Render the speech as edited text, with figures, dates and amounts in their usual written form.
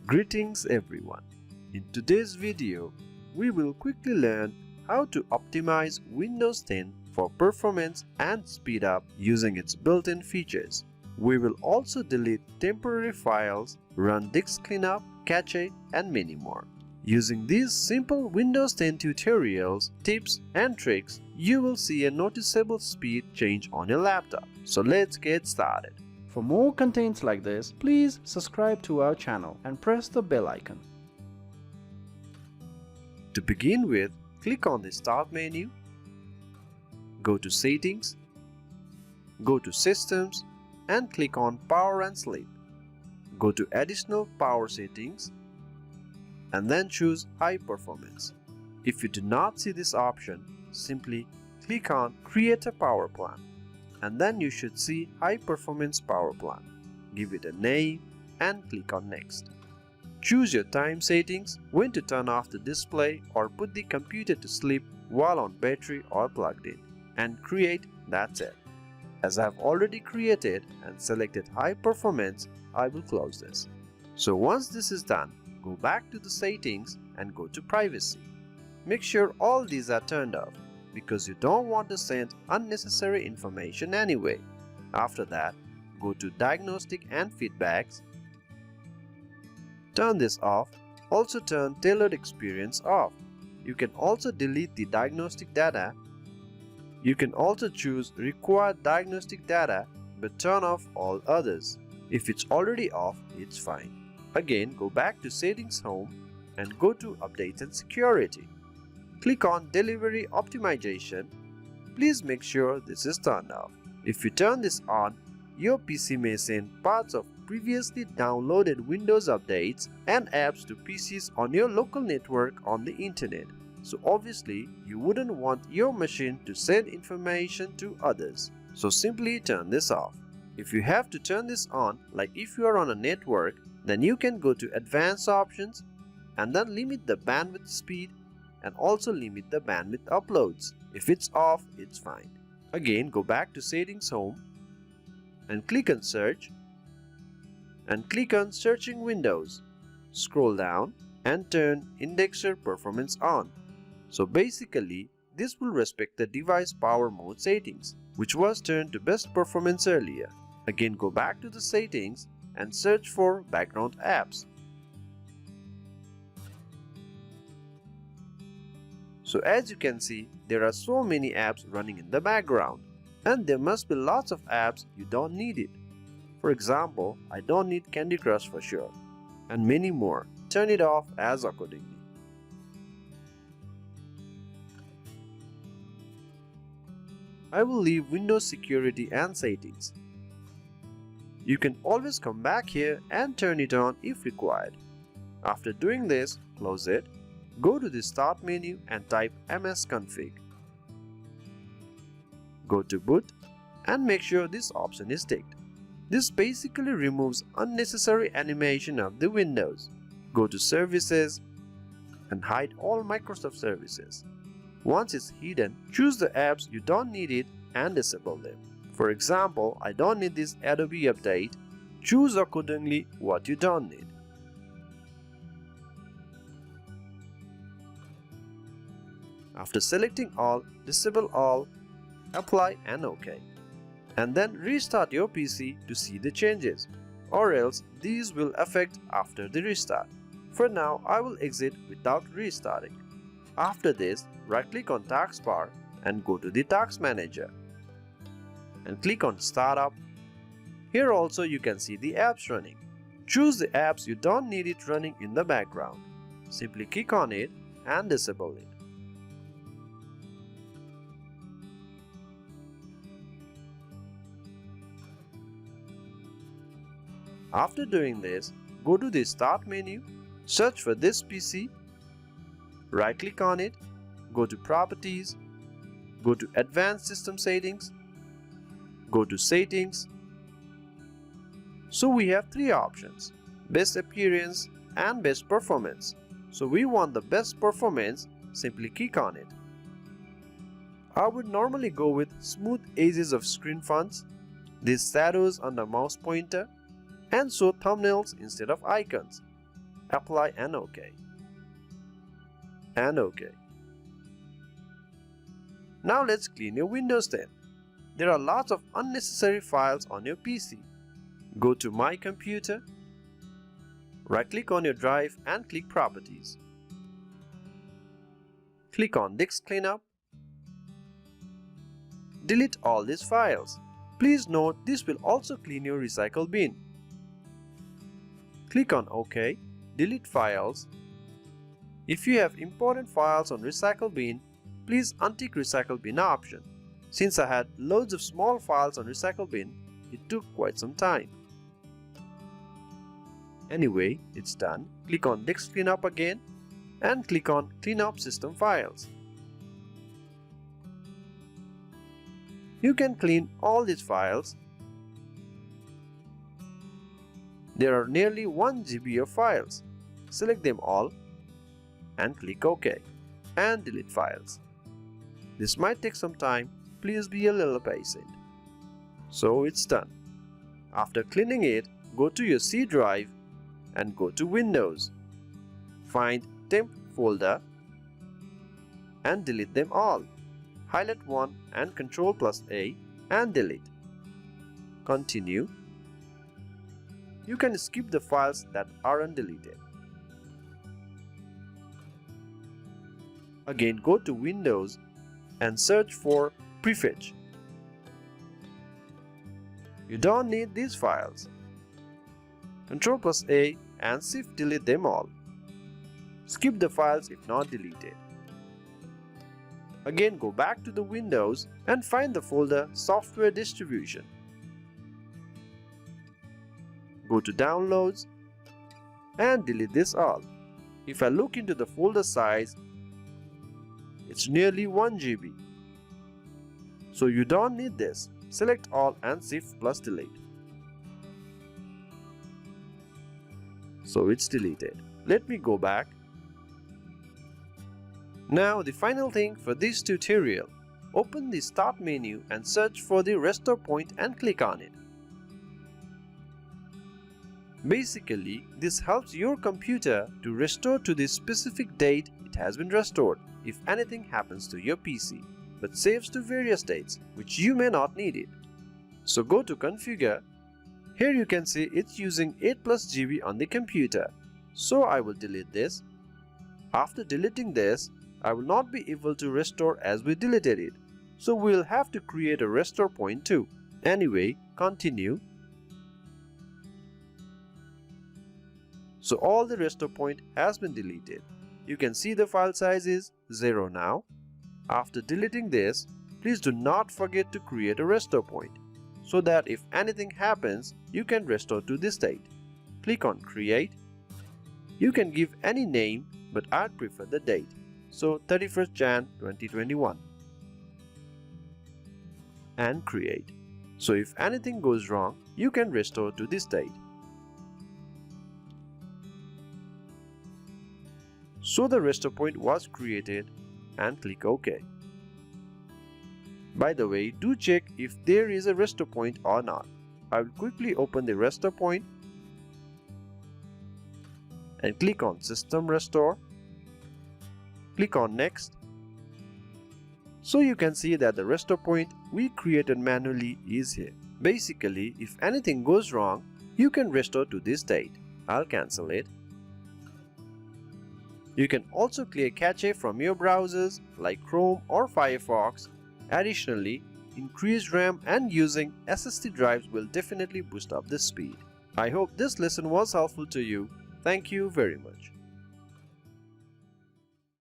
Greetings everyone. In today's video, we will quickly learn how to optimize Windows 10 for performance and speed up using its built-in features. We will also delete temporary files, run disk cleanup, cache, and many more. Using these simple Windows 10 tutorials, tips, and tricks, you will see a noticeable speed change on your laptop. So let's get started. For more contents like this, please subscribe to our channel and press the bell icon. To begin with, click on the Start menu, go to Settings, go to Systems, and click on Power and Sleep. Go to Additional Power Settings and then choose High Performance. If you do not see this option, simply click on Create a Power Plan, and then you should see High Performance Power Plan. Give it a name and click on Next. Choose your time settings, when to turn off the display or put the computer to sleep while on battery or plugged in, and create. That's it. As I have already created and selected High Performance, I will close this. So once this is done, go back to the settings and go to Privacy. Make sure all these are turned off, because you don't want to send unnecessary information anyway. After that, go to Diagnostic and Feedbacks. Turn this off. Also turn Tailored Experience off. You can also delete the diagnostic data. You can also choose Require Diagnostic Data but turn off all others. If it's already off, it's fine. Again, go back to Settings Home and go to Updates and Security. Click on Delivery Optimization. Please make sure this is turned off. If you turn this on, your PC may send parts of previously downloaded Windows updates and apps to PCs on your local network on the internet. So obviously, you wouldn't want your machine to send information to others. So simply turn this off. If you have to turn this on, like if you are on a network, then you can go to Advanced Options and then limit the bandwidth speed and also limit the bandwidth uploads. If it's off, it's fine. Again, go back to Settings Home and click on Search and click on Searching Windows. Scroll down and turn Indexer Performance on. So basically, this will respect the device power mode settings, which was turned to best performance earlier. Again, go back to the settings and search for background apps. So as you can see, there are so many apps running in the background, and there must be lots of apps you don't need it. For example, I don't need Candy Crush for sure, and many more. Turn it off as accordingly. I will leave Windows Security and Settings. You can always come back here and turn it on if required. After doing this, close it, go to the Start menu and type msconfig. Go to Boot and make sure this option is ticked. This basically removes unnecessary animation of the Windows. Go to Services and hide all Microsoft services. Once it's hidden, choose the apps you don't need it and disable them. For example, I don't need this Adobe update. Choose accordingly what you don't need. After selecting all, disable all, apply and OK. And then restart your PC to see the changes, or else these will affect after the restart. For now, I will exit without restarting. After this, right-click on Taskbar and go to the Task Manager and click on Startup. Here also you can see the apps running. Choose the apps you don't need it running in the background. Simply click on it and disable it. After doing this, go to the Start menu, search for this PC, right-click on it, go to Properties, go to Advanced System Settings, go to Settings. So we have three options: Best Appearance and Best Performance. So we want the best performance, simply click on it. I would normally go with smooth edges of screen fonts, these shadows on the mouse pointer, and show thumbnails instead of icons. Apply and OK. And OK. Now let's clean your Windows 10. There are lots of unnecessary files on your PC. Go to My Computer, right-click on your drive and click Properties. Click on Disk Cleanup. Delete all these files. Please note this will also clean your recycle bin. Click on OK, delete files. If you have important files on recycle bin, please untick recycle bin option. Since I had loads of small files on recycle bin, it took quite some time. Anyway, it's done. Click on Disk Cleanup again and click on Clean Up System Files. You can clean all these files. There are nearly 1 GB of files. Select them all and click OK and delete files. This might take some time. Please be a little patient. So it's done. After cleaning it, go to your C drive and go to Windows. Find temp folder and delete them all. Highlight one and Ctrl+A and delete. Continue. You can skip the files that aren't deleted. Again, go to Windows and search for prefetch. You don't need these files. Ctrl+A and Shift delete them all. Skip the files if not deleted. Again, go back to the Windows and find the folder Software Distribution. Go to Downloads and delete this all. If I look into the folder size, it's nearly 1 GB. So you don't need this. Select all and Shift+Delete. So it's deleted. Let me go back. Now the final thing for this tutorial. Open the Start menu and search for the Restore Point and click on it. Basically, this helps your computer to restore to the specific date it has been restored if anything happens to your PC, but saves to various dates which you may not need it. So go to Configure. Here you can see it's using 8+ GB on the computer. So I will delete this. After deleting this, I will not be able to restore as we deleted it. So we'll have to create a restore point too. Anyway, continue. So all the restore point has been deleted. You can see the file size is 0 now. After deleting this, please do not forget to create a restore point so that if anything happens, you can restore to this date. Click on Create. You can give any name, but I'd prefer the date. So 31st Jan 2021. And Create. So if anything goes wrong, you can restore to this date. So the restore point was created and click OK. By the way, do check if there is a restore point or not. I will quickly open the restore point and click on System Restore. Click on Next. So you can see that the restore point we created manually is here. Basically, if anything goes wrong, you can restore to this date. I'll cancel it. You can also clear cache from your browsers like Chrome or Firefox. Additionally, increased RAM and using SSD drives will definitely boost up the speed. I hope this lesson was helpful to you. Thank you very much.